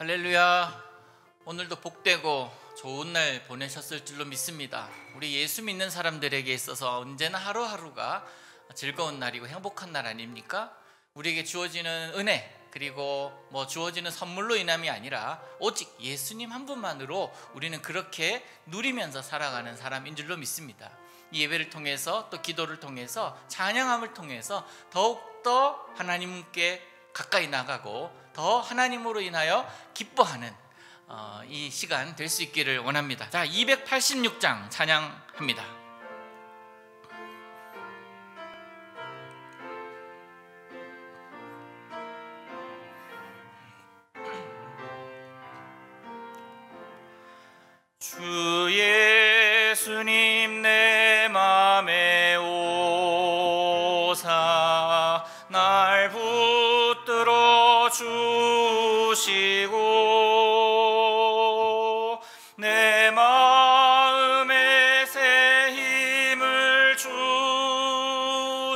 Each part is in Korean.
할렐루야. 오늘도 복되고 좋은 날 보내셨을 줄로 믿습니다. 우리 예수 믿는 사람들에게 있어서 언제나 하루하루가 즐거운 날이고 행복한 날 아닙니까? 우리에게 주어지는 은혜, 그리고 주어지는 선물로 인함이 아니라 오직 예수님 한 분만으로 우리는 그렇게 누리면서 살아가는 사람인 줄로 믿습니다. 이 예배를 통해서, 또 기도를 통해서, 찬양함을 통해서 더욱더 하나님께 가까이 나가고 더 하나님으로 인하여 기뻐하는 이 시간 될 수 있기를 원합니다. 자, 286장 찬양합니다. 주 예수님 내 맘에 오사 날 붙들어 주시고 내 마음에 새 힘을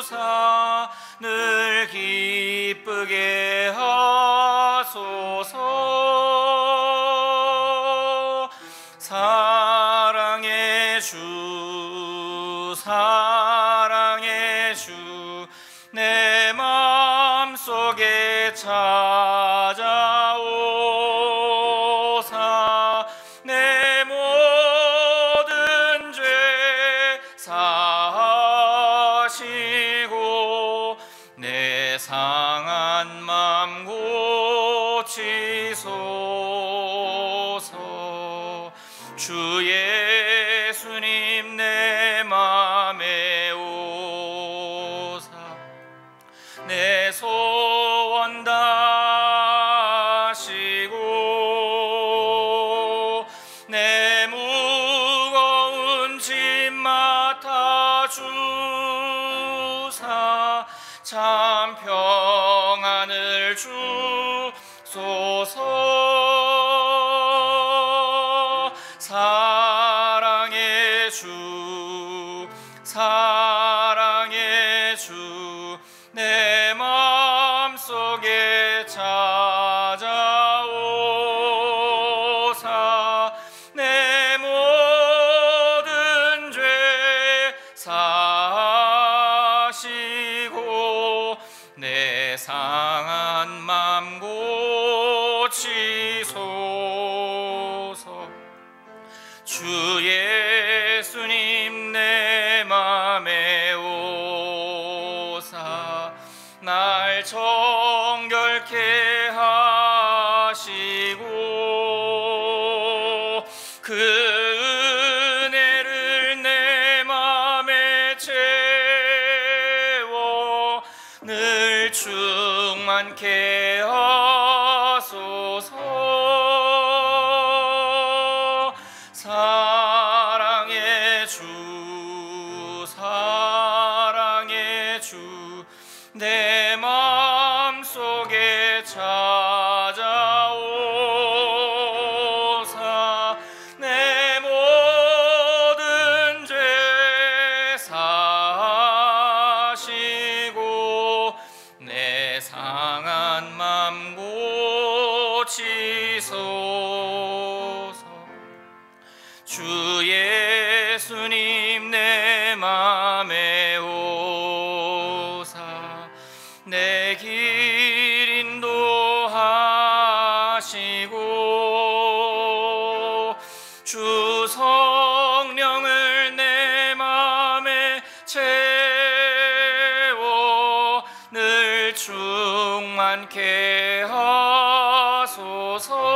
주사 늘 기쁘게 하소서. 사랑의 주, 사랑의 주, 내 마음속에 찾아오사 내 모든 죄 사하시고 내 상한 맘 고치소서. 주 예수님 내 맘에 오사 내 소원 다하시고 내 무거운 짐 맡아주사 참 평안을 주소서. 사랑의 주, 사랑의 주, 내 마음속에 찾아오사 내 모든 죄 사하시고 내 상한 맘 고치소서. 주 예수님 내 맘에 오사 날 정결케 하시고 그 은혜를 내 맘에 채워 늘 충만케 하소서. 사랑의 주, 사랑의 주, 내 마음속에 찾아오사 내 모든 죄 사하시고 내 상한 맘 고치소서. 주 예수님 내 맘에 오사 내 길 인도하시고 주 성령을 내 맘에 채워 늘 충만케 하소서.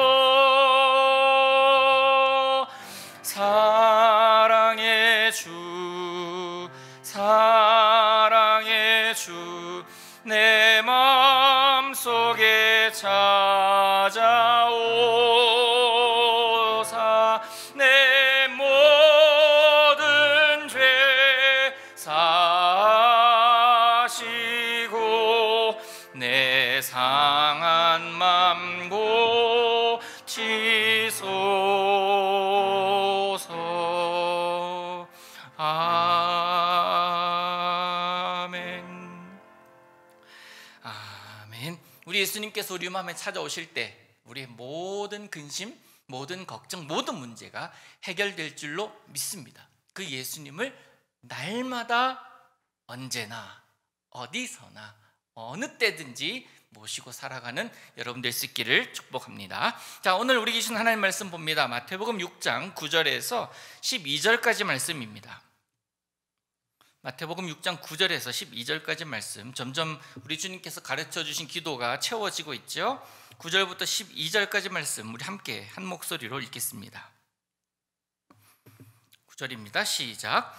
사랑의 주, 사랑의 주, 내 마음속에 찾아오사 내 모든 죄 사하시고 내 상한 맘 고치소서. 아멘. 아멘. 우리 예수님께서 우리 마음에 찾아오실 때 우리의 모든 모든 근심, 모든 걱정, 모든 문제가 해결될 줄로 믿습니다. 그 예수님을 날마다 언제나 어디서나 어느 때든지 모시고 살아가는 여러분 될 수 있기를 축복합니다. 자, 오늘 우리 주신 하나님 말씀 봅니다. 마태복음 6장 9절에서 12절까지 말씀입니다. 마태복음 6장 9절에서 12절까지 말씀, 점점 우리 주님께서 가르쳐 주신 기도가 채워지고 있죠. 9절부터 12절까지 말씀 우리 함께 한 목소리로 읽겠습니다. 9절입니다. 시작.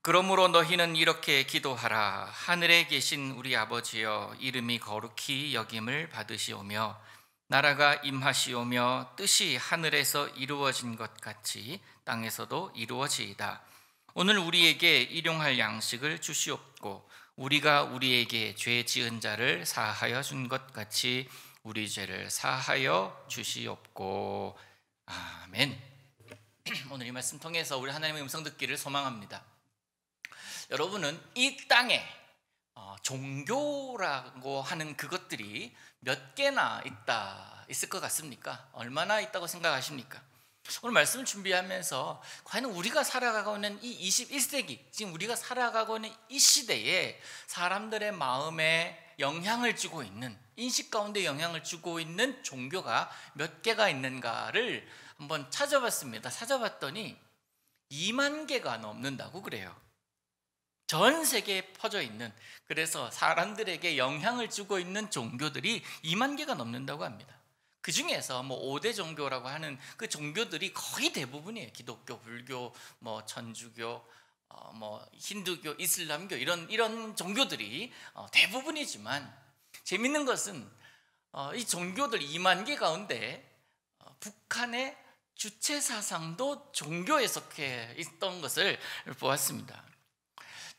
그러므로 너희는 이렇게 기도하라. 하늘에 계신 우리 아버지여, 이름이 거룩히 여김을 받으시오며 나라가 임하시오며 뜻이 하늘에서 이루어진 것 같이 땅에서도 이루어지이다. 오늘 우리에게 일용할 양식을 주시옵고 우리가 우리에게 죄 지은 자를 사하여 준 것 같이 우리 죄를 사하여 주시옵고. 아멘. 오늘 이 말씀 통해서 우리 하나님의 음성 듣기를 소망합니다. 여러분은 이 땅에 종교라고 하는 그것들이 몇 개나 있을 것 같습니까? 얼마나 있다고 생각하십니까? 오늘 말씀을 준비하면서 과연 우리가 살아가고 있는 이 21세기, 지금 우리가 살아가고 있는 이 시대에 사람들의 마음에 영향을 주고 있는, 인식 가운데 영향을 주고 있는 종교가 몇 개가 있는가를 한번 찾아봤습니다. 찾아봤더니 2만 개가 넘는다고 그래요. 전 세계에 퍼져 있는, 그래서 사람들에게 영향을 주고 있는 종교들이 2만 개가 넘는다고 합니다. 그 중에서 5대 종교라고 하는 그 종교들이 거의 대부분이에요. 기독교, 불교, 천주교, 힌두교, 이슬람교 이런 종교들이 대부분이지만, 재밌는 것은 이 종교들 2만 개 가운데 북한의 주체 사상도 종교에 속해 있던 것을 보았습니다.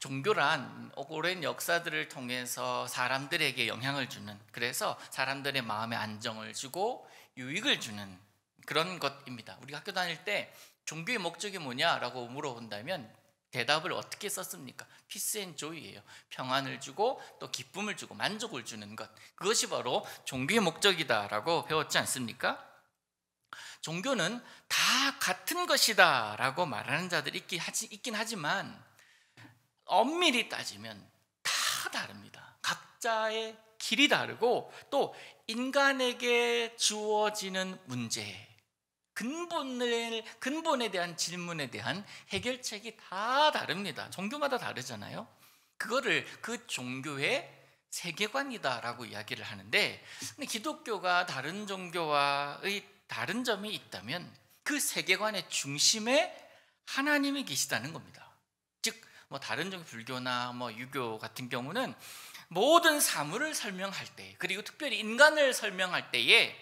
종교란 오랜 역사들을 통해서 사람들에게 영향을 주는, 그래서 사람들의 마음에 안정을 주고 유익을 주는 그런 것입니다. 우리 학교 다닐 때 종교의 목적이 뭐냐라고 물어본다면 대답을 어떻게 썼습니까? 피스 앤 조이예요. 평안을 주고 또 기쁨을 주고 만족을 주는 것, 그것이 바로 종교의 목적이다라고 배웠지 않습니까? 종교는 다 같은 것이다 라고 말하는 자들이 있긴 하지만 엄밀히 따지면 다 다릅니다. 각자의 길이 다르고 또 인간에게 주어지는 문제, 근본에 대한 질문에 대한 해결책이 다 다릅니다. 종교마다 다르잖아요. 그거를 그 종교의 세계관이다라고 이야기를 하는데, 근데 기독교가 다른 종교와의 다른 점이 있다면 그 세계관의 중심에 하나님이 계시다는 겁니다. 즉 다른 종교, 불교나 유교 같은 경우는 모든 사물을 설명할 때, 그리고 특별히 인간을 설명할 때에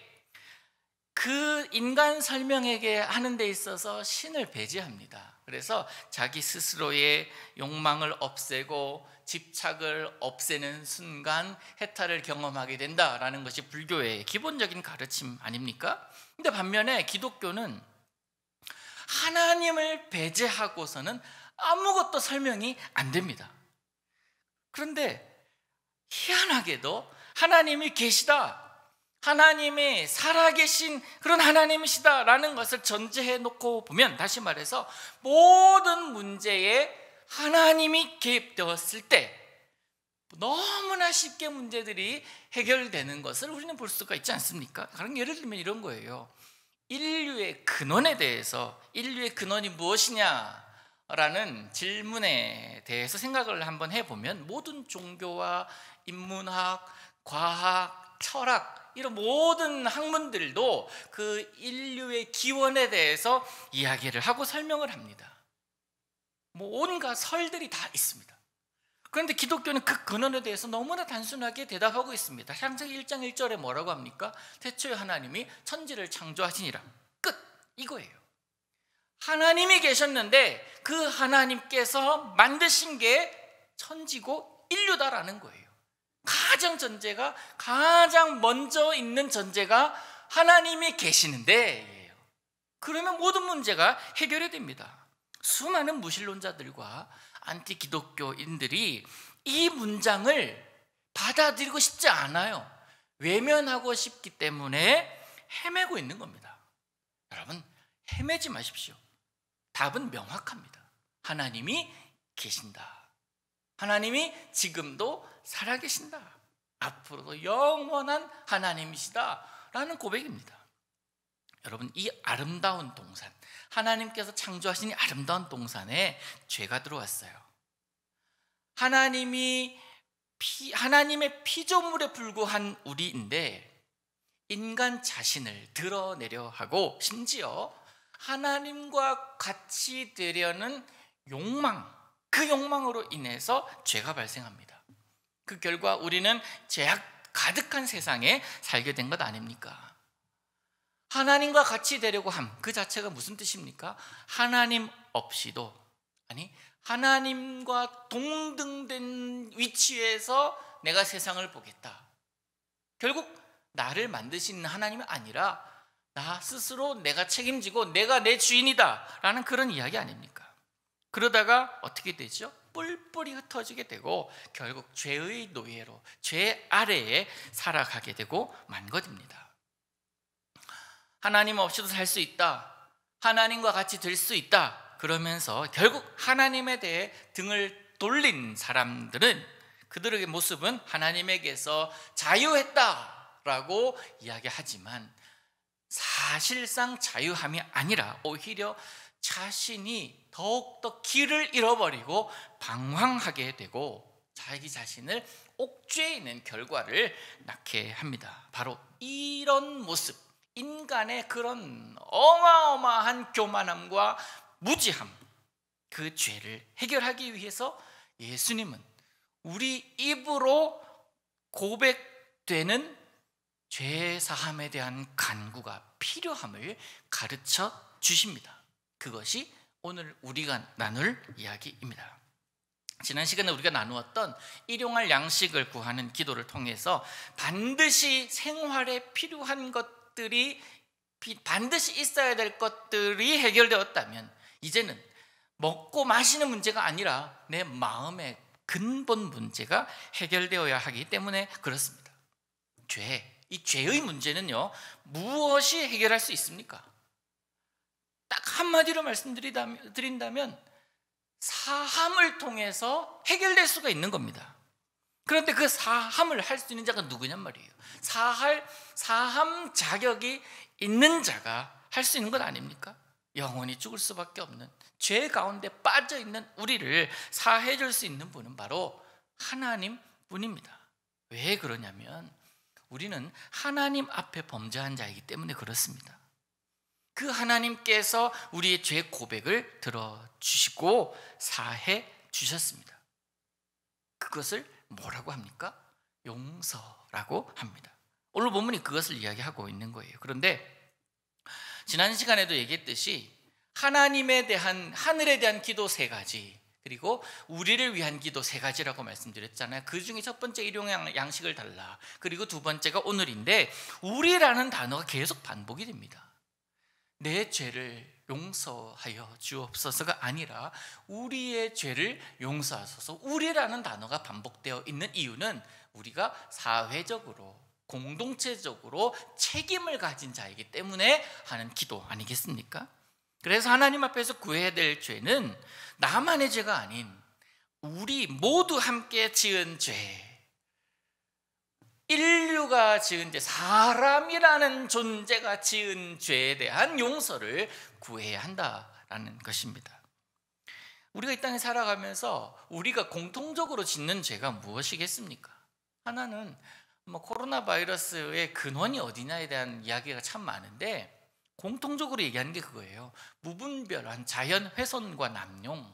그 인간 설명에게 하는 데 있어서 신을 배제합니다. 그래서 자기 스스로의 욕망을 없애고 집착을 없애는 순간 해탈을 경험하게 된다라는 것이 불교의 기본적인 가르침 아닙니까? 근데 반면에 기독교는 하나님을 배제하고서는 아무것도 설명이 안 됩니다. 그런데 희한하게도 하나님이 계시다, 하나님이 살아계신 그런 하나님이시다라는 것을 전제해 놓고 보면, 다시 말해서 모든 문제에 하나님이 개입되었을 때 너무나 쉽게 문제들이 해결되는 것을 우리는 볼 수가 있지 않습니까? 예를 들면 이런 거예요. 인류의 근원에 대해서, 인류의 근원이 무엇이냐라는 질문에 대해서 생각을 한번 해보면 모든 종교와 인문학, 과학, 철학, 이런 모든 학문들도 그 인류의 기원에 대해서 이야기를 하고 설명을 합니다. 온갖 설들이 다 있습니다. 그런데 기독교는 그 근원에 대해서 너무나 단순하게 대답하고 있습니다. 창세기 1장 1절에 뭐라고 합니까? 태초에 하나님이 천지를 창조하시니라. 끝! 이거예요. 하나님이 계셨는데 그 하나님께서 만드신 게 천지고 인류다라는 거예요. 가장 먼저 있는 전제가 하나님이 계시는데, 그러면 모든 문제가 해결이 됩니다. 수많은 무신론자들과 안티 기독교인들이 이 문장을 받아들이고 싶지 않아요. 외면하고 싶기 때문에 헤매고 있는 겁니다. 여러분, 헤매지 마십시오. 답은 명확합니다. 하나님이 계신다. 하나님이 지금도 살아계신다. 앞으로도 영원한 하나님이시다 라는 고백입니다. 여러분, 이 아름다운 동산, 하나님께서 창조하신 이 아름다운 동산에 죄가 들어왔어요. 하나님의 피조물에 불과한 우리인데 인간 자신을 드러내려 하고 심지어 하나님과 같이 되려는 욕망, 그 욕망으로 인해서 죄가 발생합니다. 그 결과 우리는 죄악 가득한 세상에 살게 된 것 아닙니까? 하나님과 같이 되려고 함, 그 자체가 무슨 뜻입니까? 하나님 없이도, 아니 하나님과 동등된 위치에서 내가 세상을 보겠다. 결국 나를 만드신 하나님이 아니라 나 스스로 내가 책임지고 내가 내 주인이다 라는 그런 이야기 아닙니까? 그러다가 어떻게 되죠? 뿔뿔이 흩어지게 되고 결국 죄의 노예로, 죄 아래에 살아가게 되고 만 것입니다. 하나님 없이도 살 수 있다, 하나님과 같이 될 수 있다 그러면서 결국 하나님에 대해 등을 돌린 사람들은, 그들의 모습은 하나님에게서 자유했다라고 이야기하지만 사실상 자유함이 아니라 오히려 자신이 더욱더 길을 잃어버리고 방황하게 되고 자기 자신을 옥죄이는 결과를 낳게 합니다. 바로 이런 모습, 인간의 그런 어마어마한 교만함과 무지함, 그 죄를 해결하기 위해서 예수님은 우리 입으로 고백되는 죄 사함에 대한 간구가 필요함을 가르쳐 주십니다. 그것이 오늘 우리가 나눌 이야기입니다. 지난 시간에 우리가 나누었던 일용할 양식을 구하는 기도를 통해서 반드시 생활에 필요한 것들이, 반드시 있어야 될 것들이 해결되었다면 이제는 먹고 마시는 문제가 아니라 내 마음의 근본 문제가 해결되어야 하기 때문에 그렇습니다. 이 죄의 문제는요, 무엇이 해결할 수 있습니까? 딱 한마디로 말씀드린다면 사함을 통해서 해결될 수가 있는 겁니다. 그런데 그 사함을 할 수 있는 자가 누구냔 말이에요. 사함 자격이 있는 자가 할 수 있는 것 아닙니까? 영원히 죽을 수밖에 없는 죄 가운데 빠져 있는 우리를 사해 줄 수 있는 분은 바로 하나님 뿐입니다. 왜 그러냐면 우리는 하나님 앞에 범죄한 자이기 때문에 그렇습니다. 그 하나님께서 우리의 죄 고백을 들어주시고 사해 주셨습니다. 그것을 뭐라고 합니까? 용서라고 합니다. 오늘 본문이 그것을 이야기하고 있는 거예요. 그런데 지난 시간에도 얘기했듯이 하나님에 대한, 하늘에 대한 기도 3가지, 그리고 우리를 위한 기도 3가지라고 말씀드렸잖아요. 그 중에 첫 번째 일용할 양식을 달라, 그리고 두 번째가 오늘인데 우리라는 단어가 계속 반복이 됩니다. 내 죄를 용서하여 주옵소서가 아니라 우리의 죄를 용서하소서. 우리라는 단어가 반복되어 있는 이유는 우리가 사회적으로, 공동체적으로 책임을 가진 자이기 때문에 하는 기도 아니겠습니까? 그래서 하나님 앞에서 구해야 될 죄는 나만의 죄가 아닌 우리 모두 함께 지은 죄, 인류가 지은 죄, 사람이라는 존재가 지은 죄에 대한 용서를 구해야 한다라는 것입니다. 우리가 이 땅에 살아가면서 우리가 공통적으로 짓는 죄가 무엇이겠습니까? 하나는 코로나 바이러스의 근원이 어디냐에 대한 이야기가 참 많은데 공통적으로 얘기하는 게 그거예요. 무분별한 자연 훼손과 남용,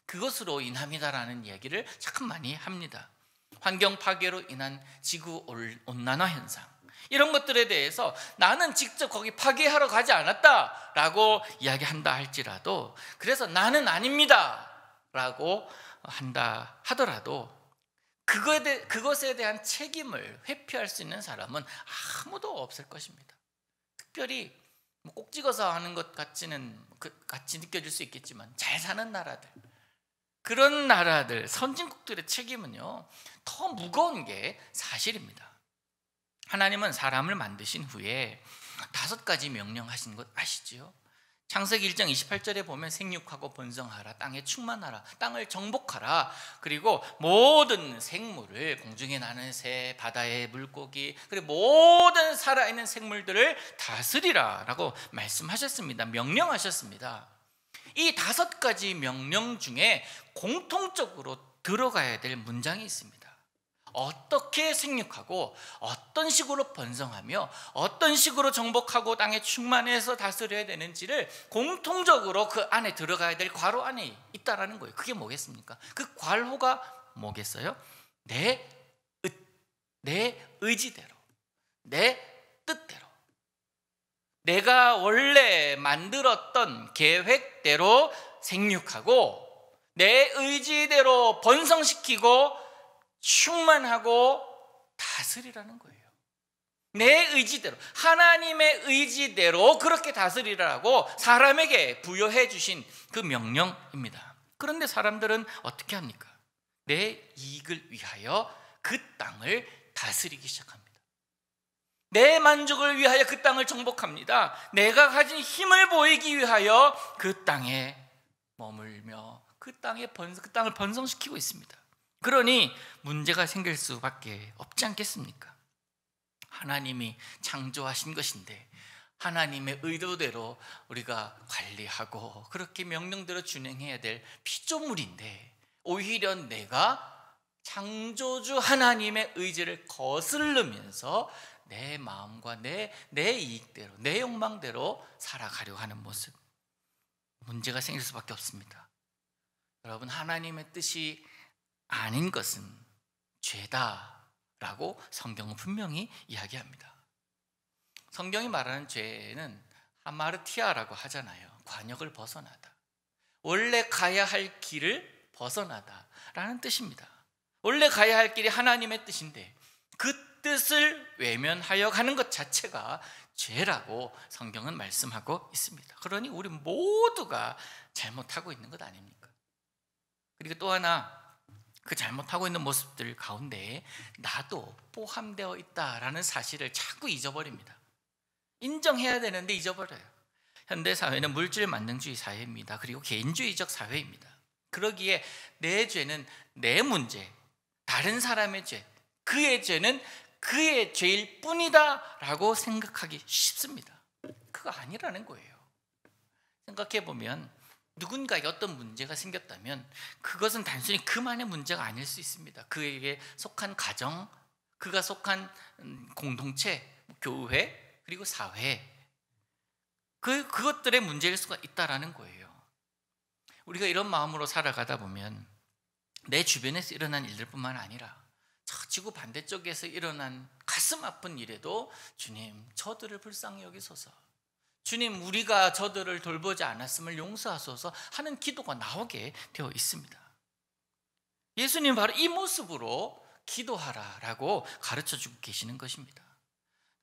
그것으로 인함이다라는 이야기를 참 많이 합니다. 환경 파괴로 인한 지구 온난화 현상, 이런 것들에 대해서 나는 직접 거기 파괴하러 가지 않았다라고 이야기한다 할지라도, 그래서 나는 아닙니다 라고 한다 하더라도 그것에 대한 책임을 회피할 수 있는 사람은 아무도 없을 것입니다. 특별히 꼭 찍어서 하는 것 같이 느껴질 수 있겠지만 잘 사는 나라들, 그런 나라들, 선진국들의 책임은요 더 무거운 게 사실입니다. 하나님은 사람을 만드신 후에 5가지 명령하신 것 아시지요? 창세기 1장 28절에 보면 생육하고 번성하라, 땅에 충만하라, 땅을 정복하라, 그리고 모든 생물을, 공중에 나는 새, 바다의 물고기, 그리고 모든 살아있는 생물들을 다스리라 라고 말씀하셨습니다. 명령하셨습니다. 이 5가지 명령 중에 공통적으로 들어가야 될 문장이 있습니다. 어떻게 생육하고 어떤 식으로 번성하며 어떤 식으로 정복하고 땅에 충만해서 다스려야 되는지를 공통적으로 그 안에 들어가야 될 괄호 안에 있다라는 거예요. 그게 뭐겠습니까? 그 괄호가 뭐겠어요? 내 의지대로, 내 뜻대로, 내가 원래 만들었던 계획대로 생육하고 내 의지대로 번성시키고 충만하고 다스리라는 거예요. 내 의지대로, 하나님의 의지대로 그렇게 다스리라고 사람에게 부여해 주신 그 명령입니다. 그런데 사람들은 어떻게 합니까? 내 이익을 위하여 그 땅을 다스리기 시작합니다. 내 만족을 위하여 그 땅을 정복합니다. 내가 가진 힘을 보이기 위하여 그 땅에 머물며 그 땅을 번성시키고 있습니다. 그러니 문제가 생길 수밖에 없지 않겠습니까? 하나님이 창조하신 것인데 하나님의 의도대로 우리가 관리하고 그렇게 명령대로 준행해야 될 피조물인데 오히려 내가 창조주 하나님의 의지를 거스르면서 내 마음과 내 이익대로, 내 욕망대로 살아가려고 하는 모습, 문제가 생길 수밖에 없습니다. 여러분, 하나님의 뜻이 아닌 것은 죄다라고 성경은 분명히 이야기합니다. 성경이 말하는 죄는 하마르티아라고 하잖아요. 관역을 벗어나다, 원래 가야 할 길을 벗어나다라는 뜻입니다. 원래 가야 할 길이 하나님의 뜻인데 그 뜻을 외면하여 가는 것 자체가 죄라고 성경은 말씀하고 있습니다. 그러니 우리 모두가 잘못하고 있는 것 아닙니까? 그리고 또 하나, 그 잘못하고 있는 모습들 가운데 나도 포함되어 있다라는 사실을 자꾸 잊어버립니다. 인정해야 되는데 잊어버려요. 현대사회는 물질 만능주의 사회입니다. 그리고 개인주의적 사회입니다. 그러기에 내 죄는 내 문제, 다른 사람의 죄, 그의 죄는 그의 죄일 뿐이다 라고 생각하기 쉽습니다. 그거 아니라는 거예요. 생각해보면 누군가에게 어떤 문제가 생겼다면 그것은 단순히 그만의 문제가 아닐 수 있습니다. 그에게 속한 가정, 그가 속한 공동체, 교회, 그리고 사회, 그것들의 문제일 수가 있다라는 거예요. 우리가 이런 마음으로 살아가다 보면 내 주변에서 일어난 일들뿐만 아니라 저 지구 반대쪽에서 일어난 가슴 아픈 일에도 주님, 저들을 불쌍히 여기소서, 주님, 우리가 저들을 돌보지 않았음을 용서하소서 하는 기도가 나오게 되어 있습니다. 예수님 바로 이 모습으로 기도하라라고 가르쳐주고 계시는 것입니다.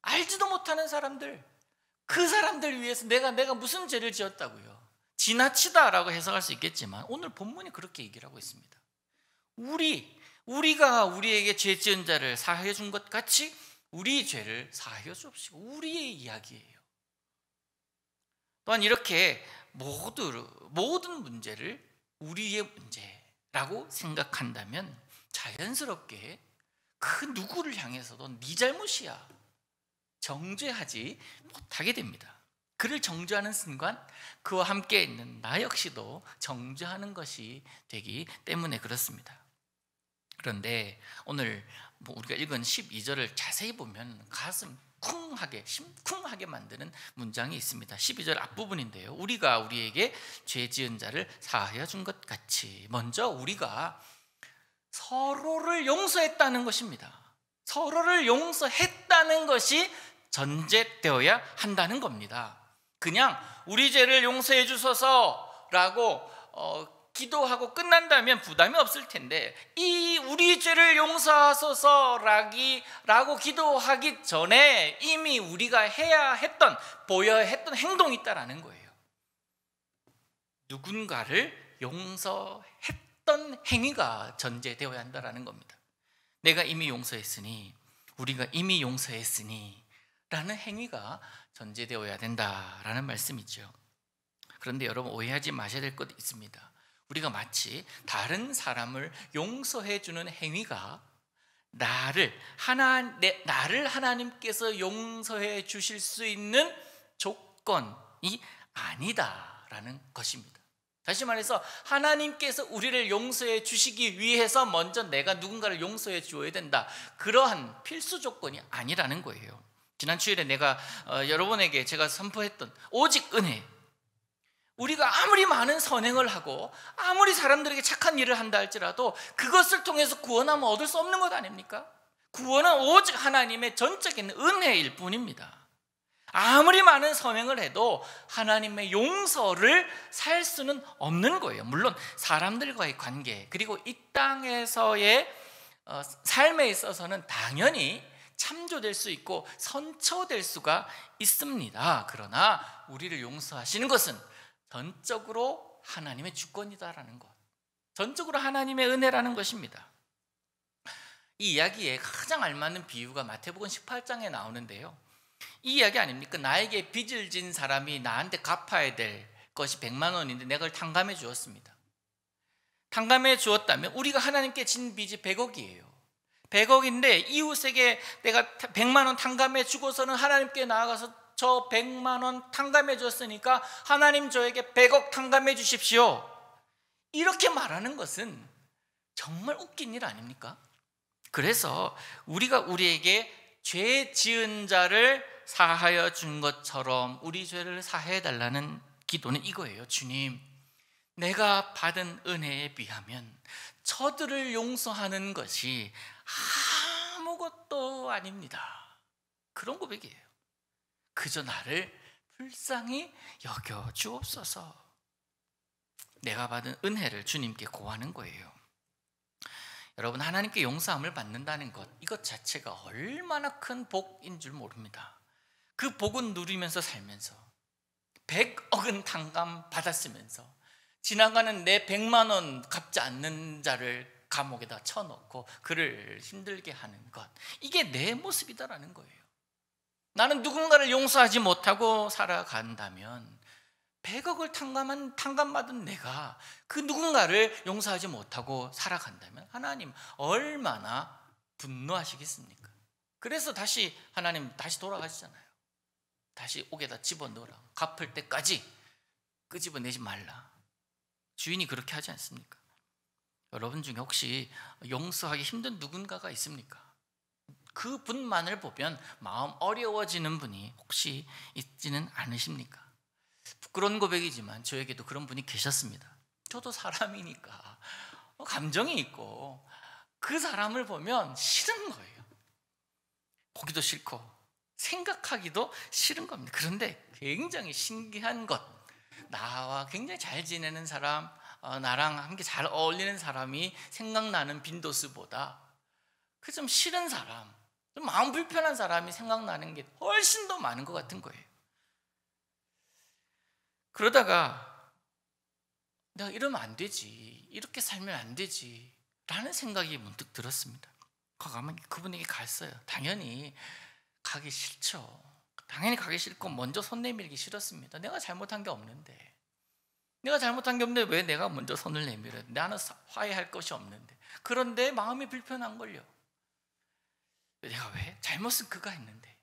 알지도 못하는 사람들, 그 사람들 위해서 내가 무슨 죄를 지었다고요? 지나치다라고 해석할 수 있겠지만 오늘 본문이 그렇게 얘기를 하고 있습니다. 우리가 우리에게 죄 지은 자를 사하여 준 것 같이 우리 죄를 사하여 주옵시고, 우리의 이야기예요. 또한 이렇게 모든 문제를 우리의 문제라고 생각한다면 자연스럽게 그 누구를 향해서도 네 잘못이야 정죄하지 못하게 됩니다. 그를 정죄하는 순간 그와 함께 있는 나 역시도 정죄하는 것이 되기 때문에 그렇습니다. 그런데 오늘 우리가 읽은 12절을 자세히 보면 가슴 심쿵하게 만드는 문장이 있습니다. 12절 앞부분인데요, 우리가 우리에게 죄 지은 자를 사하여 준 것 같이, 먼저 우리가 서로를 용서했다는 것입니다. 서로를 용서했다는 것이 전제되어야 한다는 겁니다. 그냥 우리 죄를 용서해 주소서라고 기도하고 끝난다면 부담이 없을 텐데, 이 우리 죄를 용서하소서라고 기도하기 전에 이미 우리가 보여야 했던 행동이 있다라는 거예요. 누군가를 용서했던 행위가 전제되어야 한다라는 겁니다. 내가 이미 용서했으니, 우리가 이미 용서했으니 라는 행위가 전제되어야 된다라는 말씀이죠. 그런데 여러분, 오해하지 마셔야 될 것도 있습니다. 우리가 마치 다른 사람을 용서해 주는 행위가 나를 하나님께서 용서해 주실 수 있는 조건이 아니다라는 것입니다. 다시 말해서 하나님께서 우리를 용서해 주시기 위해서 먼저 내가 누군가를 용서해 주어야 된다, 그러한 필수 조건이 아니라는 거예요. 지난 주일에 내가 여러분에게 제가 선포했던 오직 은혜, 우리가 아무리 많은 선행을 하고 아무리 사람들에게 착한 일을 한다 할지라도 그것을 통해서 구원하면 얻을 수 없는 것 아닙니까? 구원은 오직 하나님의 전적인 은혜일 뿐입니다. 아무리 많은 선행을 해도 하나님의 용서를 살 수는 없는 거예요. 물론 사람들과의 관계, 그리고 이 땅에서의 삶에 있어서는 당연히 참조될 수 있고 선처될 수가 있습니다. 그러나 우리를 용서하시는 것은 전적으로 하나님의 주권이다라는 것, 전적으로 하나님의 은혜라는 것입니다. 이 이야기에 가장 알맞는 비유가 마태복음 18장에 나오는데요, 이 이야기 아닙니까? 나에게 빚을 진 사람이 나한테 갚아야 될 것이 100만 원인데 내가 그걸 탕감해 주었습니다. 탕감해 주었다면 우리가 하나님께 진 빚이 100억이에요 100억인데 이웃에게 내가 100만 원 탕감해 주고서는 하나님께 나아가서 저 100만 원 탕감해 줬으니까 하나님 저에게 100억 탕감해 주십시오, 이렇게 말하는 것은 정말 웃긴 일 아닙니까? 그래서 우리가 우리에게 죄 지은 자를 사하여 준 것처럼 우리 죄를 사해 달라는 기도는 이거예요. 주님, 내가 받은 은혜에 비하면 저들을 용서하는 것이 아무것도 아닙니다. 그런 고백이에요. 그저 나를 불쌍히 여겨 주옵소서. 내가 받은 은혜를 주님께 고하는 거예요. 여러분, 하나님께 용서함을 받는다는 것, 이것 자체가 얼마나 큰 복인 줄 모릅니다. 그 복은 누리면서 살면서 100억은 탕감 받았으면서 지나가는 내 100만 원 갚지 않는 자를 감옥에다 쳐놓고 그를 힘들게 하는 것, 이게 내 모습이다라는 거예요. 나는 누군가를 용서하지 못하고 살아간다면 100억을 탕감받은 내가 그 누군가를 용서하지 못하고 살아간다면 하나님 얼마나 분노하시겠습니까? 그래서 하나님 다시 돌아가시잖아요. 다시 옥에다 집어넣으라, 갚을 때까지 끄집어내지 말라. 주인이 그렇게 하지 않습니까? 여러분 중에 혹시 용서하기 힘든 누군가가 있습니까? 그 분만을 보면 마음 어려워지는 분이 혹시 있지는 않으십니까? 부끄러운 고백이지만 저에게도 그런 분이 계셨습니다. 저도 사람이니까 감정이 있고 그 사람을 보면 싫은 거예요. 보기도 싫고 생각하기도 싫은 겁니다. 그런데 굉장히 신기한 것, 나와 굉장히 잘 지내는 사람, 나랑 함께 잘 어울리는 사람이 생각나는 빈도수보다 그 좀 싫은 사람, 좀 마음 불편한 사람이 생각나는 게 훨씬 더 많은 것 같은 거예요. 그러다가 내가 이러면 안 되지, 이렇게 살면 안 되지 라는 생각이 문득 들었습니다. 가면 그분에게 갔어요. 당연히 가기 싫죠. 당연히 가기 싫고 먼저 손 내밀기 싫었습니다. 내가 잘못한 게 없는데 왜 내가 먼저 손을 내밀어야 돼? 나는 화해할 것이 없는데. 그런데 마음이 불편한걸요. 내가 왜? 잘못은 그가 했는데.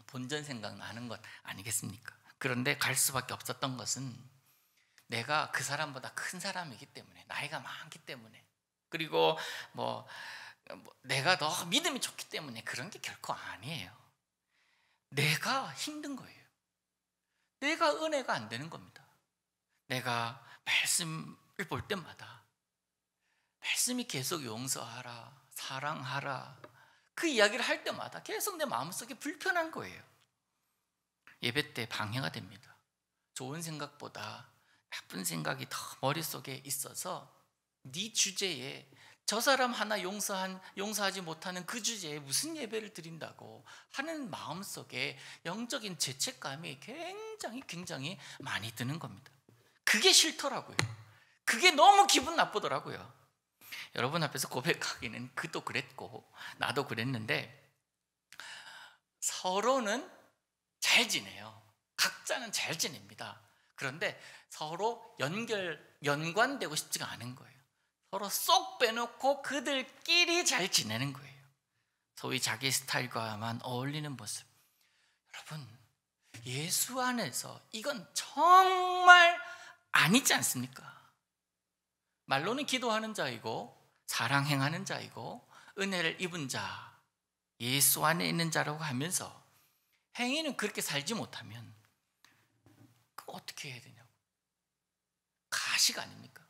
본전 생각나는 것 아니겠습니까? 그런데 갈 수밖에 없었던 것은 내가 그 사람보다 큰 사람이기 때문에, 나이가 많기 때문에, 그리고 내가 더 믿음이 좋기 때문에 그런 게 결코 아니에요. 내가 힘든 거예요. 내가 은혜가 안 되는 겁니다. 내가 말씀을 볼 때마다 말씀이 계속 용서하라, 사랑하라, 그 이야기를 할 때마다 계속 내 마음속에 불편한 거예요. 예배 때 방해가 됩니다. 좋은 생각보다 나쁜 생각이 더 머릿속에 있어서 네 주제에 저 사람 하나 용서하지 못하는 그 주제에 무슨 예배를 드린다고 하는 마음속에 영적인 죄책감이 굉장히 많이 드는 겁니다. 그게 싫더라고요. 그게 너무 기분 나쁘더라고요. 여러분 앞에서 고백하기는 그도 그랬고 나도 그랬는데, 서로는 잘 지내요. 각자는 잘 지냅니다. 그런데 서로 연관되고 싶지가 않은 거예요. 서로 쏙 빼놓고 그들끼리 잘 지내는 거예요. 소위 자기 스타일과만 어울리는 모습. 여러분, 예수 안에서 이건 정말 아니지 않습니까? 말로는 기도하는 자이고 사랑 행하는 자이고 은혜를 입은 자, 예수 안에 있는 자라고 하면서 행위는 그렇게 살지 못하면 그거 어떻게 해야 되냐고. 가식 아닙니까?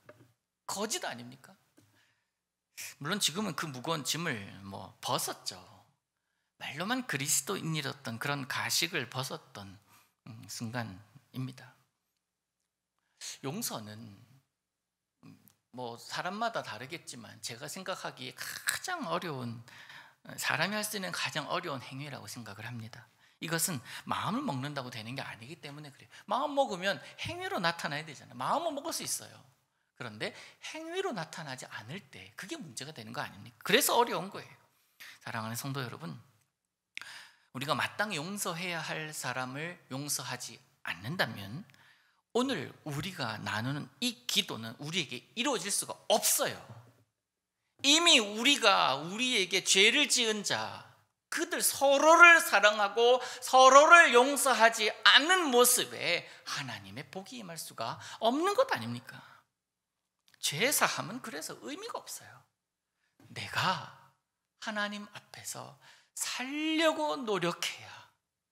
거짓 아닙니까? 물론 지금은 그 무거운 짐을 벗었죠. 말로만 그리스도인이었던 그런 가식을 벗었던 순간입니다. 용서는 사람마다 다르겠지만 제가 생각하기에 가장 어려운, 사람이 할 수 있는 가장 어려운 행위라고 생각을 합니다. 이것은 마음을 먹는다고 되는 게 아니기 때문에 그래요. 마음 먹으면 행위로 나타나야 되잖아요. 마음은 먹을 수 있어요. 그런데 행위로 나타나지 않을 때 그게 문제가 되는 거 아닙니까? 그래서 어려운 거예요. 사랑하는 성도 여러분, 우리가 마땅히 용서해야 할 사람을 용서하지 않는다면 오늘 우리가 나누는 이 기도는 우리에게 이루어질 수가 없어요. 이미 우리가 우리에게 죄를 지은 자, 그들 서로를 사랑하고 서로를 용서하지 않는 모습에 하나님의 복이 임할 수가 없는 것 아닙니까? 죄 사함은 그래서 의미가 없어요. 내가 하나님 앞에서 살려고 노력해야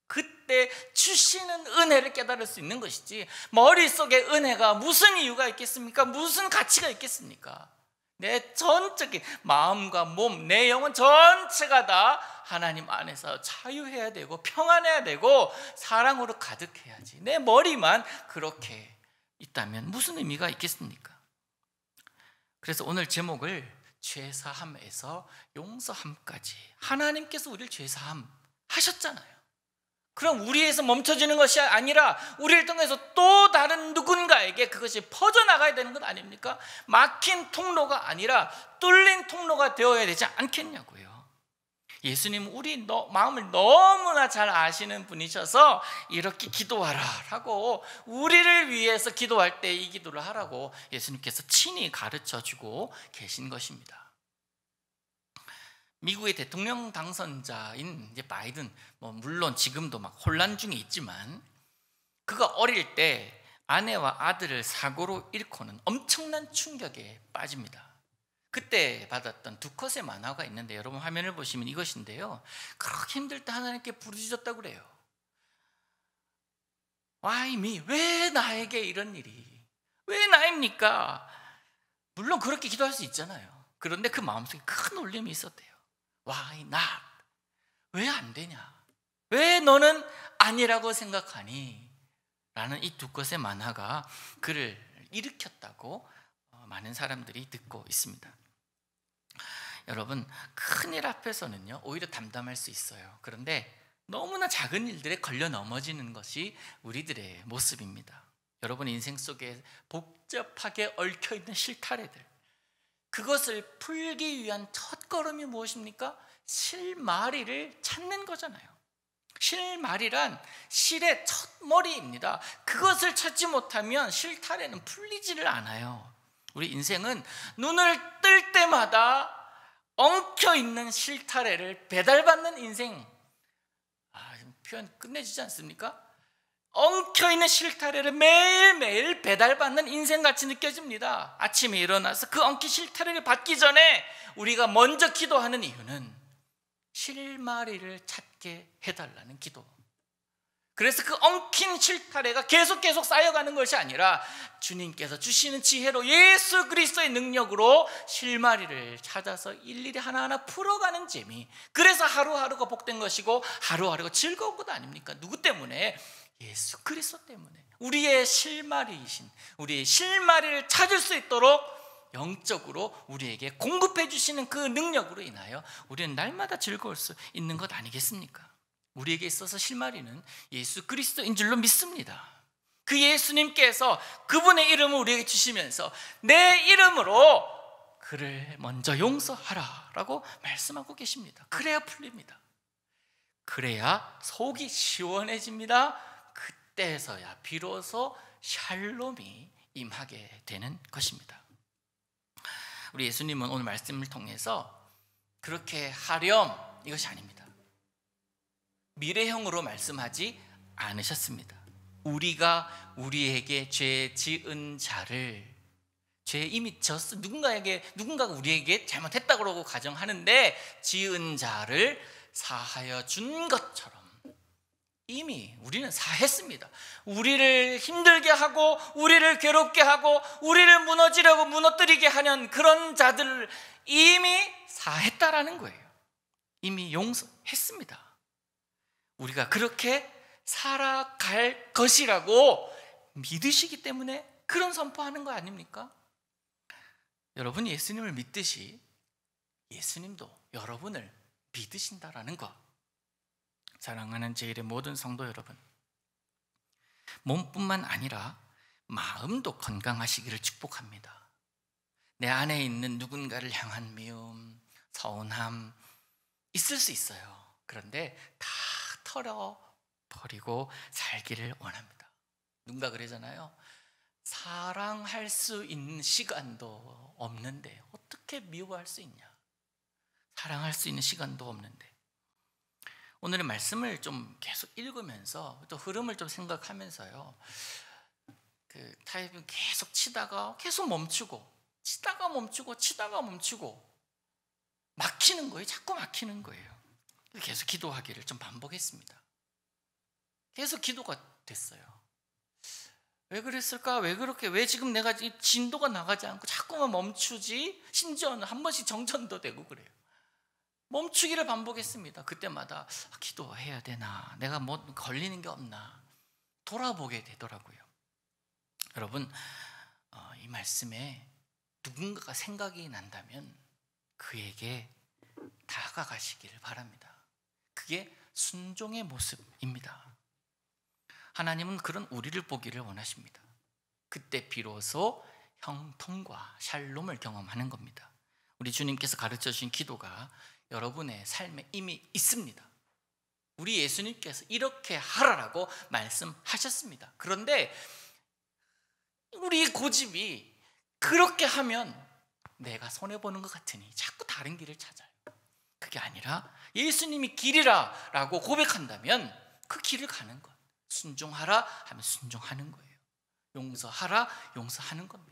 그때 주시는 은혜를 깨달을 수 있는 것이지, 머릿속에 은혜가 무슨 이유가 있겠습니까? 무슨 가치가 있겠습니까? 내 전적인 마음과 몸, 내 영혼 전체가 다 하나님 안에서 자유해야 되고 평안해야 되고 사랑으로 가득해야지, 내 머리만 그렇게 있다면 무슨 의미가 있겠습니까? 그래서 오늘 제목을 죄사함에서 용서함까지, 하나님께서 우리를 죄사함 하셨잖아요. 그럼 우리에서 멈춰지는 것이 아니라 우리를 통해서 또 다른 누군가에게 그것이 퍼져나가야 되는 것 아닙니까? 막힌 통로가 아니라 뚫린 통로가 되어야 되지 않겠냐고요. 예수님은 우리 마음을 너무나 잘 아시는 분이셔서 이렇게 기도하라 라고, 우리를 위해서 기도할 때 이 기도를 하라고 예수님께서 친히 가르쳐주고 계신 것입니다. 미국의 대통령 당선자인 이제 바이든, 물론 지금도 막 혼란 중에 있지만, 그가 어릴 때 아내와 아들을 사고로 잃고는 엄청난 충격에 빠집니다. 그때 받았던 두 컷의 만화가 있는데 여러분 화면을 보시면 이것인데요, 그렇게 힘들 때 하나님께 부르짖었다고 그래요. Why me? 왜 나에게 이런 일이? 왜 나입니까? 물론 그렇게 기도할 수 있잖아요. 그런데 그 마음속에 큰 울림이 있었대요. Why not? 왜 안 되냐? 왜 너는 아니라고 생각하니? 라는 이 두 컷의 만화가 그를 일으켰다고 많은 사람들이 듣고 있습니다. 여러분, 큰일 앞에서는요 오히려 담담할 수 있어요. 그런데 너무나 작은 일들에 걸려 넘어지는 것이 우리들의 모습입니다. 여러분 인생 속에 복잡하게 얽혀있는 실타래들, 그것을 풀기 위한 첫걸음이 무엇입니까? 실마리를 찾는 거잖아요. 실마리란 실의 첫머리입니다. 그것을 찾지 못하면 실타래는 풀리지를 않아요. 우리 인생은 눈을 뜰 때마다 엉켜있는 실타래를 배달받는 인생, 표현 끝내주지 않습니까? 엉켜있는 실타래를 매일매일 배달받는 인생같이 느껴집니다. 아침에 일어나서 그 엉킨 실타래를 받기 전에 우리가 먼저 기도하는 이유는 실마리를 찾게 해달라는 기도. 그래서 그 엉킨 실타래가 계속 쌓여가는 것이 아니라 주님께서 주시는 지혜로 예수 그리스도의 능력으로 실마리를 찾아서 일일이 하나하나 풀어가는 재미, 그래서 하루하루가 복된 것이고 하루하루가 즐거운 것 아닙니까? 누구 때문에? 예수 그리스도 때문에. 우리의 실마리이신, 우리의 실마리를 찾을 수 있도록 영적으로 우리에게 공급해 주시는 그 능력으로 인하여 우리는 날마다 즐거울 수 있는 것 아니겠습니까? 우리에게 있어서 실마리는 예수 그리스도인 줄로 믿습니다. 그 예수님께서 그분의 이름을 우리에게 주시면서 내 이름으로 그를 먼저 용서하라 라고 말씀하고 계십니다. 그래야 풀립니다. 그래야 속이 시원해집니다. 그때서야 비로소 샬롬이 임하게 되는 것입니다. 우리 예수님은 오늘 말씀을 통해서 그렇게 하렴 이것이 아닙니다. 미래형으로 말씀하지 않으셨습니다. 우리가 우리에게 죄 지은 자를, 죄 이미 졌어, 누군가가 우리에게 잘못했다 그러고 가정하는데 지은 자를 사하여 준 것처럼 이미 우리는 사했습니다. 우리를 힘들게 하고 우리를 괴롭게 하고 우리를 무너뜨리게 하는 그런 자들을 이미 사했다라는 거예요. 이미 용서했습니다. 우리가 그렇게 살아갈 것이라고 믿으시기 때문에 그런 선포하는 거 아닙니까? 여러분이 예수님을 믿듯이 예수님도 여러분을 믿으신다라는 것. 사랑하는 제1의 모든 성도 여러분, 몸뿐만 아니라 마음도 건강하시기를 축복합니다. 내 안에 있는 누군가를 향한 미움, 서운함 있을 수 있어요. 그런데 다 털어버리고 살기를 원합니다. 누군가 그러잖아요. 사랑할 수 있는 시간도 없는데 어떻게 미워할 수 있냐. 사랑할 수 있는 시간도 없는데. 오늘의 말씀을 좀 계속 읽으면서 또 흐름을 좀 생각하면서요, 그 타협은 계속 치다가 계속 멈추고 치다가 멈추고 막히는 거예요. 자꾸 막히는 거예요. 계속 기도하기를 좀 반복했습니다. 계속 기도가 됐어요. 왜 그랬을까? 왜 지금 내가 진도가 나가지 않고 자꾸만 멈추지? 심지어는 한 번씩 정전도 되고 그래요. 멈추기를 반복했습니다. 그때마다 기도해야 되나? 내가 뭐 걸리는 게 없나? 돌아보게 되더라고요. 여러분, 이 말씀에 누군가가 생각이 난다면 그에게 다가가시기를 바랍니다. 그게 순종의 모습입니다. 하나님은 그런 우리를 보기를 원하십니다. 그때 비로소 형통과 샬롬을 경험하는 겁니다. 우리 주님께서 가르쳐 주신 기도가 여러분의 삶에 이미 있습니다. 우리 예수님께서 이렇게 하라라고 말씀하셨습니다. 그런데 우리 고집이 그렇게 하면 내가 손해보는 것 같으니 자꾸 다른 길을 찾아요. 그게 아니라 예수님이 길이라 라고 고백한다면 그 길을 가는 것. 순종하라 하면 순종하는 거예요. 용서하라 용서하는 겁니다.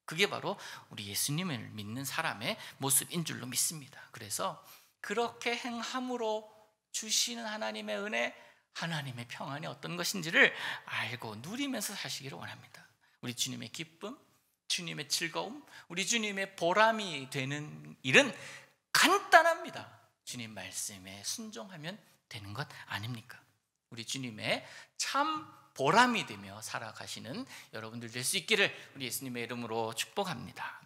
그게 바로 우리 예수님을 믿는 사람의 모습인 줄로 믿습니다. 그래서 그렇게 행함으로 주시는 하나님의 은혜, 하나님의 평안이 어떤 것인지를 알고 누리면서 사시기를 원합니다. 우리 주님의 기쁨, 주님의 즐거움, 우리 주님의 보람이 되는 일은 간단합니다. 주님 말씀에 순종하면 되는 것 아닙니까? 우리 주님의 참 보람이 되며 살아가시는 여러분들 될 수 있기를 우리 예수님의 이름으로 축복합니다.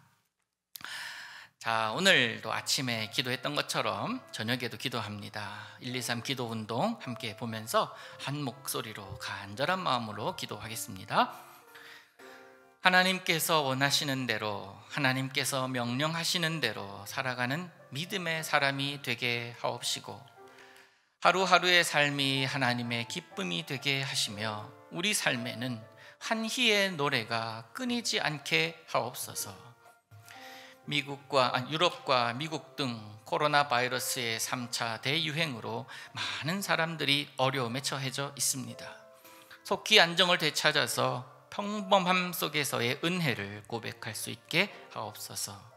자, 오늘도 아침에 기도했던 것처럼 저녁에도 기도합니다. 123 기도 운동 함께 보면서 한 목소리로 간절한 마음으로 기도하겠습니다. 하나님께서 원하시는 대로, 하나님께서 명령하시는 대로 살아가는 믿음의 사람이 되게 하옵시고, 하루하루의 삶이 하나님의 기쁨이 되게 하시며 우리 삶에는 환희의 노래가 끊이지 않게 하옵소서. 유럽과 미국 등 코로나 바이러스의 3차 대유행으로 많은 사람들이 어려움에 처해져 있습니다. 속히 안정을 되찾아서 평범함 속에서의 은혜를 고백할 수 있게 하옵소서.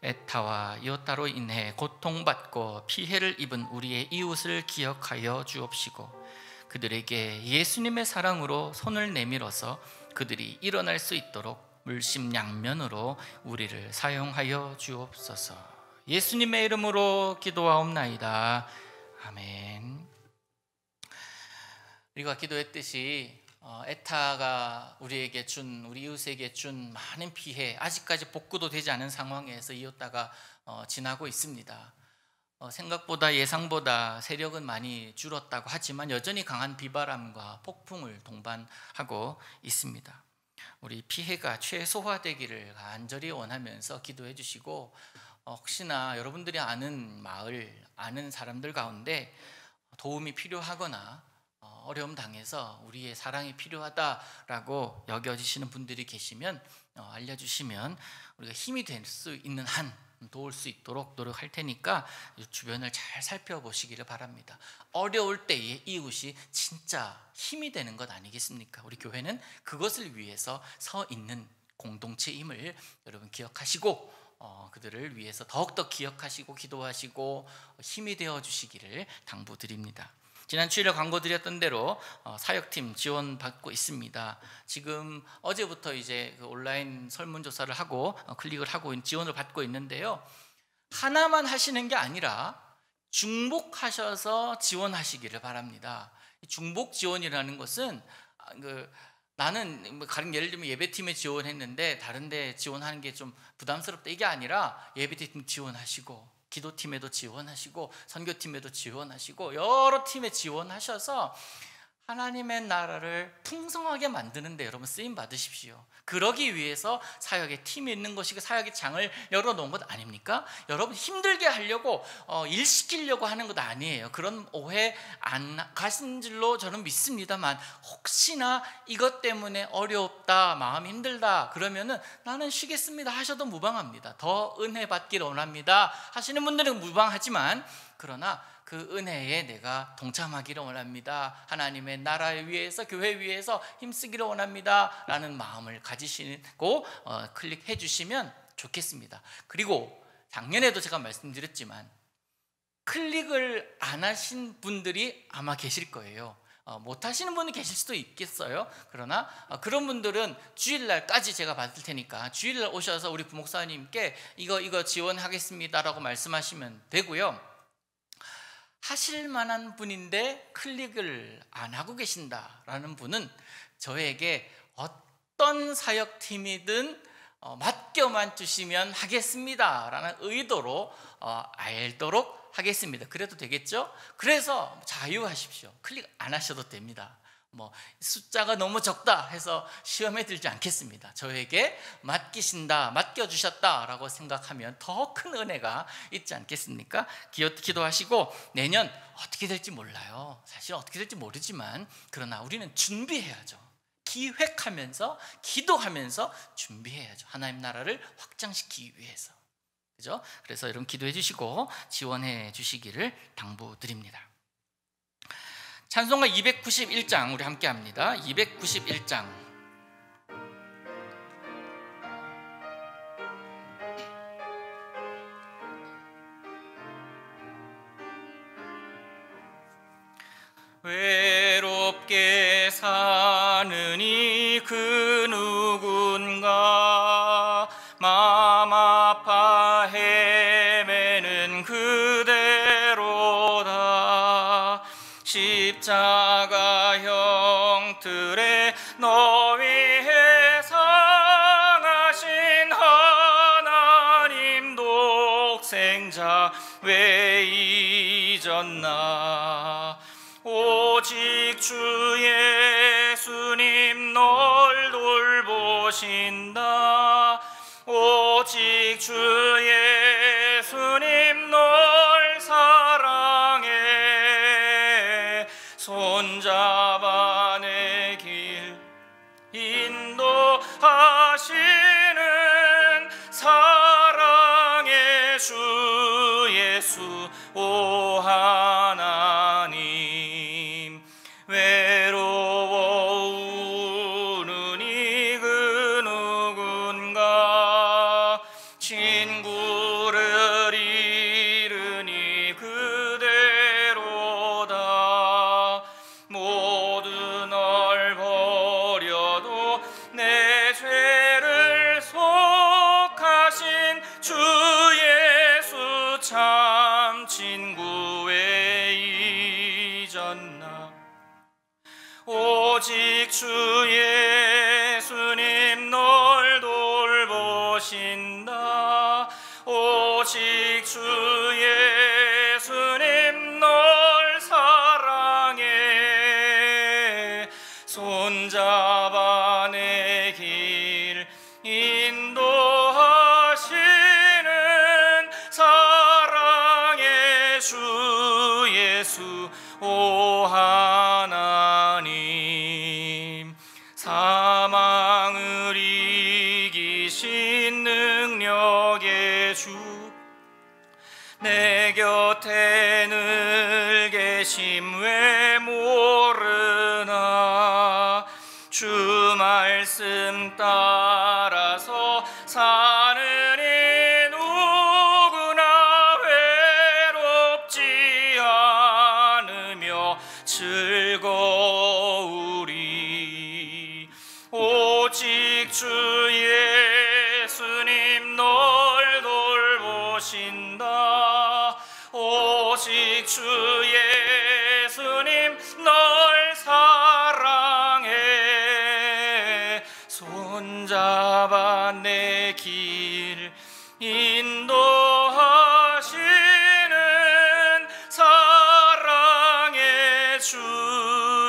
에타와 이오타로 인해 고통받고 피해를 입은 우리의 이웃을 기억하여 주옵시고, 그들에게 예수님의 사랑으로 손을 내밀어서 그들이 일어날 수 있도록 물심양면으로 우리를 사용하여 주옵소서. 예수님의 이름으로 기도하옵나이다. 아멘. 우리가 기도했듯이 에타가 우리 이웃에게 준 많은 피해, 아직까지 복구도 되지 않은 상황에서 이웃다가 지나고 있습니다. 생각보다 예상보다 세력은 많이 줄었다고 하지만 여전히 강한 비바람과 폭풍을 동반하고 있습니다. 우리 피해가 최소화되기를 간절히 원하면서 기도해 주시고, 혹시나 여러분들이 아는 마을, 아는 사람들 가운데 도움이 필요하거나 어려움 당해서 우리의 사랑이 필요하다라고 여겨지시는 분들이 계시면 알려주시면 우리가 힘이 될 수 있는 한 도울 수 있도록 노력할 테니까 주변을 잘 살펴보시기를 바랍니다. 어려울 때에 이웃이 진짜 힘이 되는 것 아니겠습니까? 우리 교회는 그것을 위해서 서 있는 공동체임을 여러분 기억하시고 그들을 위해서 더욱더 기억하시고 기도하시고 힘이 되어 주시기를 당부드립니다. 지난 주일에 광고 드렸던 대로 사역팀 지원받고 있습니다. 지금 어제부터 이제 그 온라인 설문조사를 하고 클릭을 하고 지원을 받고 있는데요, 하나만 하시는 게 아니라 중복하셔서 지원하시기를 바랍니다. 중복 지원이라는 것은 나는 가령 예를 들면 예배팀에 지원했는데 다른 데 지원하는 게 좀 부담스럽다, 이게 아니라 예배팀 지원하시고 기도팀에도 지원하시고 선교팀에도 지원하시고 여러 팀에 지원하셔서 하나님의 나라를 풍성하게 만드는 데 여러분 쓰임 받으십시오. 그러기 위해서 사역의 팀이 있는 것이 사역의 장을 열어놓은 것 아닙니까? 여러분 힘들게 하려고 일 시키려고 하는 것 아니에요. 그런 오해 안 가신 줄로 저는 믿습니다만, 혹시나 이것 때문에 어렵다, 마음이 힘들다 그러면은 나는 쉬겠습니다 하셔도 무방합니다. 더 은혜 받기를 원합니다 하시는 분들은 무방하지만, 그러나 그 은혜에 내가 동참하기를 원합니다, 하나님의 나라를 위해서 교회 위해서 힘쓰기를 원합니다 라는 마음을 가지시고 클릭해 주시면 좋겠습니다. 그리고 작년에도 제가 말씀드렸지만 클릭을 안 하신 분들이 아마 계실 거예요. 못 하시는 분이 계실 수도 있겠어요. 그러나 그런 분들은 주일날까지 제가 받을 테니까 주일날 오셔서 우리 부목사님께 이거 지원하겠습니다 라고 말씀하시면 되고요. 하실 만한 분인데 클릭을 안 하고 계신다라는 분은 저에게 어떤 사역팀이든 맡겨만 주시면 하겠습니다 라는 의도로 알도록 하겠습니다. 그래도 되겠죠? 그래서 자유하십시오. 클릭 안 하셔도 됩니다. 숫자가 너무 적다 해서 시험에 들지 않겠습니다. 저에게 맡겨주셨다 라고 생각하면 더 큰 은혜가 있지 않겠습니까? 기도하시고, 내년 어떻게 될지 몰라요. 사실 어떻게 될지 모르지만 그러나 우리는 준비해야죠. 기획하면서 기도하면서 준비해야죠. 하나님 나라를 확장시키기 위해서. 그죠? 그래서 여러분 기도해 주시고 지원해 주시기를 당부드립니다. 찬송가 291장 우리 함께 합니다. 291장. 외롭게 사는 이 그 누군가, 마음 아파 헤매는 그대로다. 십자가 형틀에 너 위해 상하신 하나님 독생자 왜 잊었나. 오직 주 예수님 널 돌보신다. 오직 주 예수님 널 사랑해. 손잡아 내 길 인도하시는 사랑의 주 예수 오 하나님. 외로워 우는 이 그 누군가, 친구를 잃으니 그대로다. 모두 널 버려도 내 죄를 속하신 주 예수 참 친구 왜 잊었나. 오직 주 예수님 널 돌보신다. 오직 주 예수님 널 사랑해. 손잡아 내 길 인도하시는 사랑의 주 예수 오 사망을 이기신 능력의 주, 내 곁에 늘 계심 왜 모르나. 주 말씀 따라서 사는 이 누구나 외롭지 않으며 즐거우리. 오직 주 예수님 널 돌보신다. 오직 주 예수님 널 사랑해. 손잡아 내 길 인도하시는 사랑의 주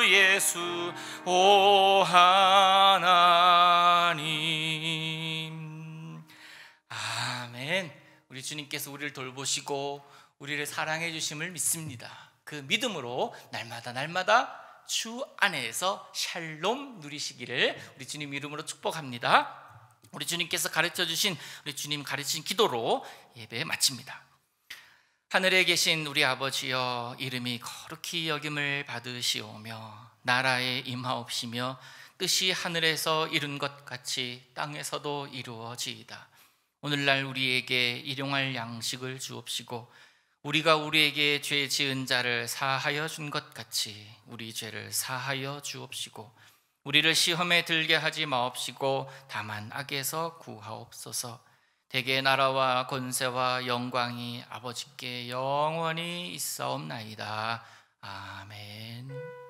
예수 오 하나님. 아멘. 우리 주님께서 우리를 돌보시고 우리를 사랑해 주심을 믿습니다. 그 믿음으로 날마다 주 안에서 샬롬 누리시기를 우리 주님 이름으로 축복합니다. 우리 주님께서 가르쳐 주신, 우리 주님 가르친 기도로 예배 마칩니다. 하늘에 계신 우리 아버지여, 이름이 거룩히 여김을 받으시오며 나라에 임하옵시며 뜻이 하늘에서 이룬 것 같이 땅에서도 이루어지이다. 오늘날 우리에게 일용할 양식을 주옵시고 우리가 우리에게 죄 지은 자를 사하여 준 것 같이 우리 죄를 사하여 주옵시고 우리를 시험에 들게 하지 마옵시고 다만 악에서 구하옵소서. 대개 나라와 권세와 영광이 아버지께 영원히 있사옵나이다. 아멘.